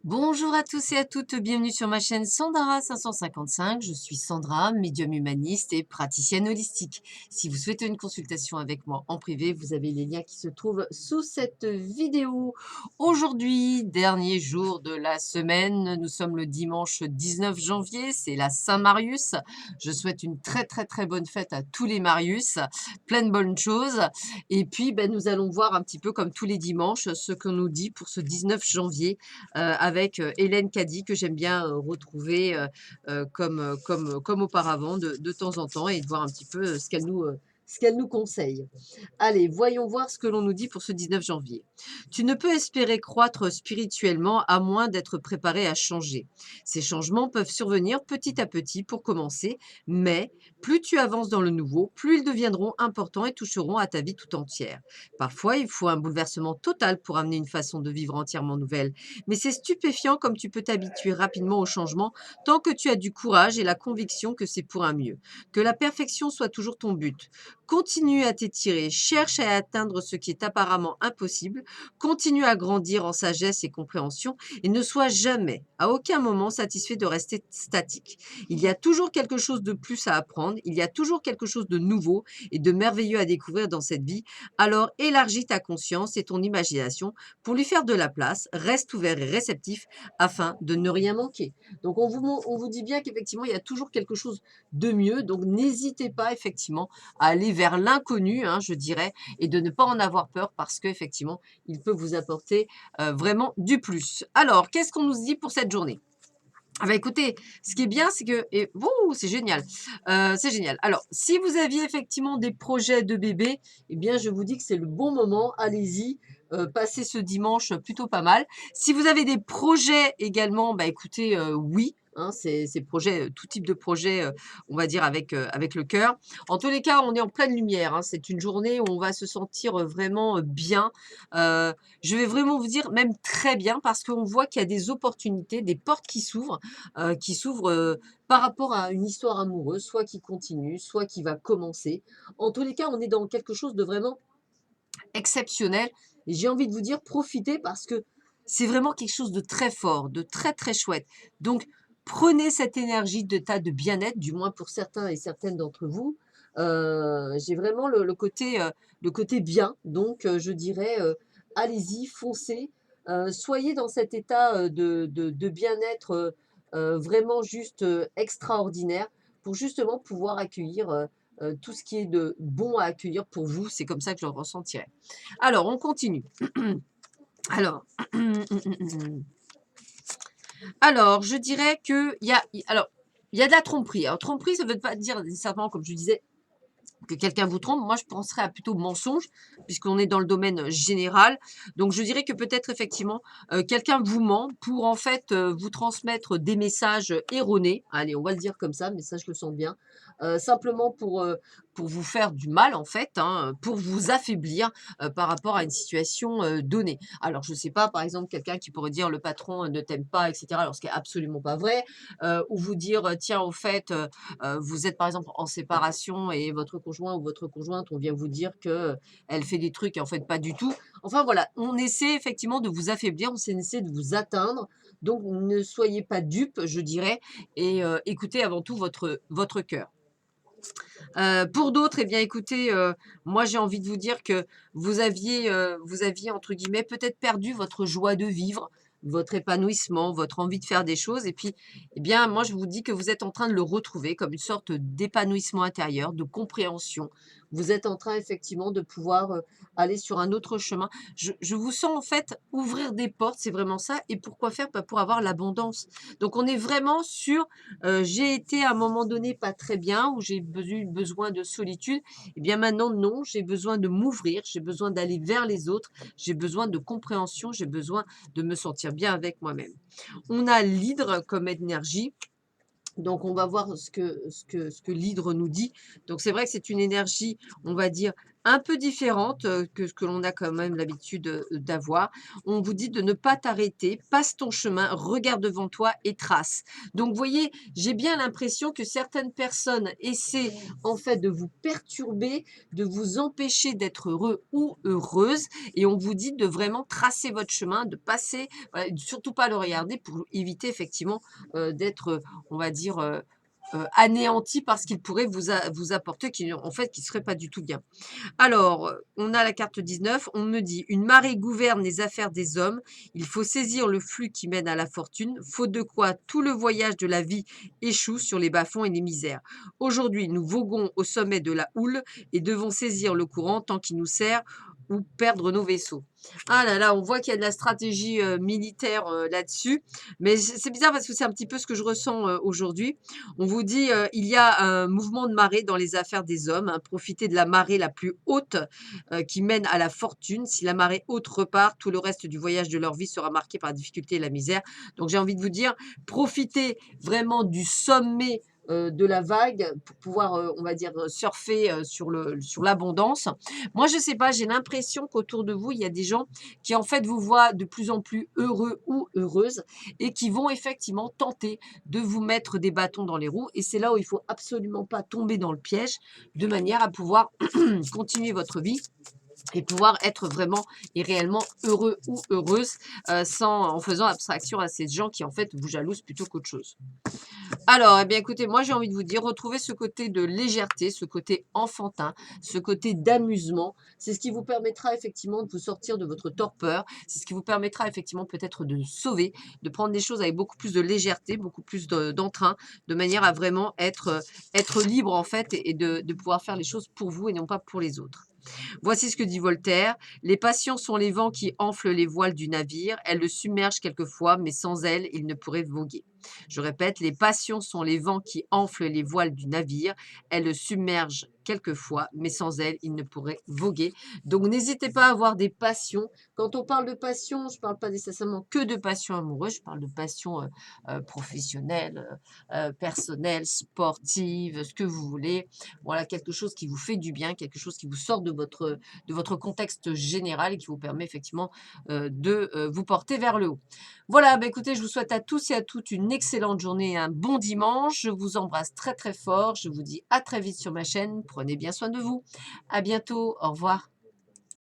Bonjour à tous et à toutes, bienvenue sur ma chaîne Sandara 555. Je suis Sandra, médium humaniste et praticienne holistique. Si vous souhaitez une consultation avec moi en privé, vous avez les liens qui se trouvent sous cette vidéo. Aujourd'hui, dernier jour de la semaine, nous sommes le dimanche 19 janvier, c'est la Saint-Marius. Je souhaite une très bonne fête à tous les Marius, plein de bonnes choses. Et puis, nous allons voir un petit peu comme tous les dimanches ce qu'on nous dit pour ce 19 janvier avec Hélène Caddy que j'aime bien retrouver comme auparavant de temps en temps et de voir un petit peu ce qu'elle nous conseille. Allez, voyons voir ce que l'on nous dit pour ce 19 janvier. Tu ne peux espérer croître spirituellement à moins d'être préparé à changer. Ces changements peuvent survenir petit à petit pour commencer, mais plus tu avances dans le nouveau, plus ils deviendront importants et toucheront à ta vie tout entière. Parfois, il faut un bouleversement total pour amener une façon de vivre entièrement nouvelle. Mais c'est stupéfiant comme tu peux t'habituer rapidement au changement tant que tu as du courage et la conviction que c'est pour un mieux. Que la perfection soit toujours ton but. Continue à t'étirer, cherche à atteindre ce qui est apparemment impossible, continue à grandir en sagesse et compréhension et ne sois jamais, à aucun moment, satisfait de rester statique. Il y a toujours quelque chose de plus à apprendre, il y a toujours quelque chose de nouveau et de merveilleux à découvrir dans cette vie. Alors élargis ta conscience et ton imagination pour lui faire de la place, reste ouvert et réceptif afin de ne rien manquer. Donc on vous dit bien qu'effectivement, il y a toujours quelque chose de mieux. Donc n'hésitez pas effectivement à aller vers l'inconnu, hein, je dirais, et de ne pas en avoir peur parce qu'effectivement, il peut vous apporter vraiment du plus. Alors, qu'est-ce qu'on nous dit pour cette journée? Ah bah écoutez, ce qui est bien, c'est que et wouh, c'est génial, c'est génial. Alors, si vous aviez effectivement des projets de bébé, eh bien, je vous dis que c'est le bon moment. Allez-y, passez ce dimanche plutôt pas mal. Si vous avez des projets également, bah écoutez, oui, hein, ces projets, tout type de projet, on va dire avec le cœur. En tous les cas, on est en pleine lumière, hein. C'est une journée où on va se sentir, vraiment, bien. Heu, je vais vraiment vous dire même très bien parce qu'on voit qu'il y a des opportunités, des portes qui s'ouvre par rapport à une histoire amoureuse, soit qui continue, soit qui va commencer. En tous les cas, on est dans quelque chose de vraiment exceptionnel. Et j'ai envie de vous dire, profitez parce que c'est vraiment quelque chose de très fort, de très chouette. Donc, prenez cette énergie de tas de bien-être, du moins pour certains et certaines d'entre vous. J'ai vraiment le côté bien. Donc, je dirais, allez-y, foncez. Soyez dans cet état de bien-être vraiment juste extraordinaire pour justement pouvoir accueillir tout ce qui est de bon à accueillir pour vous. C'est comme ça que je le ressentirais. Alors, on continue. Alors, alors, je dirais que il y a de la tromperie. Alors, tromperie, ça ne veut pas dire nécessairement, comme je disais, que quelqu'un vous trompe. Moi, je penserais à plutôt mensonge, puisqu'on est dans le domaine général. Donc, je dirais que peut-être effectivement, quelqu'un vous ment pour en fait vous transmettre des messages erronés. Allez, on va le dire comme ça, mais ça, je le sens bien. Simplement pour vous faire du mal, en fait, hein, pour vous affaiblir par rapport à une situation donnée. Alors, je ne sais pas, par exemple, quelqu'un qui pourrait dire le patron ne t'aime pas, etc., alors ce qui est absolument pas vrai, ou vous dire, tiens, au fait, vous êtes par exemple en séparation et votre conjoint ou votre conjointe, on vient vous dire que elle fait des trucs et en fait pas du tout. Enfin voilà, on essaie effectivement de vous affaiblir, on essaie de vous atteindre. Donc ne soyez pas dupes, je dirais, et écoutez avant tout votre cœur. Pour d'autres, eh bien écoutez, moi j'ai envie de vous dire que vous aviez entre guillemets peut-être perdu votre joie de vivre, votre épanouissement, votre envie de faire des choses et puis, eh bien moi je vous dis que vous êtes en train de le retrouver comme une sorte d'épanouissement intérieur, de compréhension. Vous êtes en train effectivement de pouvoir, aller sur un autre chemin. Je vous sens en fait ouvrir des portes, c'est vraiment ça et pourquoi faire? Bah, pour avoir l'abondance. Donc on est vraiment sur j'ai été à un moment donné pas très bien, où j'ai eu besoin de solitude. Et bien maintenant, non, j'ai besoin de m'ouvrir, j'ai besoin d'aller vers les autres, j'ai besoin de compréhension, j'ai besoin de me sentir bien avec moi-même. On a l'hydre comme énergie. Donc, on va voir ce que l'hydre nous dit. Donc, c'est vrai que c'est une énergie, on va dire, un peu différente, que ce que l'on a quand même l'habitude, d'avoir. On vous dit de ne pas t'arrêter, passe ton chemin, regarde devant toi et trace. Donc vous voyez, j'ai bien l'impression que certaines personnes essaient en fait de vous perturber, de vous empêcher d'être heureux ou heureuse et on vous dit de vraiment tracer votre chemin, de passer, voilà, surtout pas le regarder pour éviter effectivement, d'être, on va dire, anéanti par ce qu'il pourrait vous apporter qui en fait qui serait pas du tout bien. Alors, on a la carte 19, on me dit: «Une marée gouverne les affaires des hommes, il faut saisir le flux qui mène à la fortune, faute de quoi tout le voyage de la vie échoue sur les bas-fonds et les misères. Aujourd'hui, nous voguons au sommet de la houle et devons saisir le courant tant qu'il nous sert ou perdre nos vaisseaux». Ah là là, on voit qu'il y a de la stratégie, militaire, là-dessus, mais c'est bizarre parce que c'est un petit peu ce que je ressens, aujourd'hui. On vous dit, il y a un mouvement de marée dans les affaires des hommes, hein, profitez de la marée la plus haute, qui mène à la fortune. Si la marée haute repart, tout le reste du voyage de leur vie sera marqué par la difficulté et la misère. Donc j'ai envie de vous dire, profitez vraiment du sommet, de la vague pour pouvoir, on va dire, surfer, sur l'abondance. Moi, je sais pas, j'ai l'impression qu'autour de vous, il y a des gens qui, en fait, vous voient de plus en plus heureux ou heureuses et qui vont effectivement tenter de vous mettre des bâtons dans les roues et c'est là où il faut absolument pas tomber dans le piège, de manière à pouvoir continuer votre vie et pouvoir être vraiment et réellement heureux ou heureuse, sans en faisant abstraction à ces gens qui, en fait, vous jalousent plutôt qu'autre chose. Alors, eh bien, écoutez, moi, j'ai envie de vous dire, retrouvez ce côté de légèreté, ce côté enfantin, ce côté d'amusement. C'est ce qui vous permettra effectivement de vous sortir de votre torpeur. C'est ce qui vous permettra effectivement peut-être de sauver, de prendre des choses avec beaucoup plus de légèreté, beaucoup plus d'entrain, de manière à vraiment être libre en fait et de pouvoir faire les choses pour vous et non pas pour les autres. Voici ce que dit Voltaire: «Les passions sont les vents qui enflent les voiles du navire. Elles le submergent quelquefois, mais sans elles, il ne pourrait voguer.» Je répète: «Les passions sont les vents qui enflent les voiles du navire. Elles le submergent quelquefois, mais sans elles, il ne pourrait voguer.» Donc n'hésitez pas à avoir des passions. Quand on parle de passion, je ne parle pas nécessairement que de passion amoureuse, je parle de passion, professionnelle, personnelle, sportive, ce que vous voulez. Voilà, quelque chose qui vous fait du bien, quelque chose qui vous sort de votre contexte général et qui vous permet effectivement, de, vous porter vers le haut. Voilà, bah, écoutez, je vous souhaite à tous et à toutes une excellente journée et un bon dimanche. Je vous embrasse très, très fort. Je vous dis à très vite sur ma chaîne. Prenez bien soin de vous. À bientôt. Au revoir.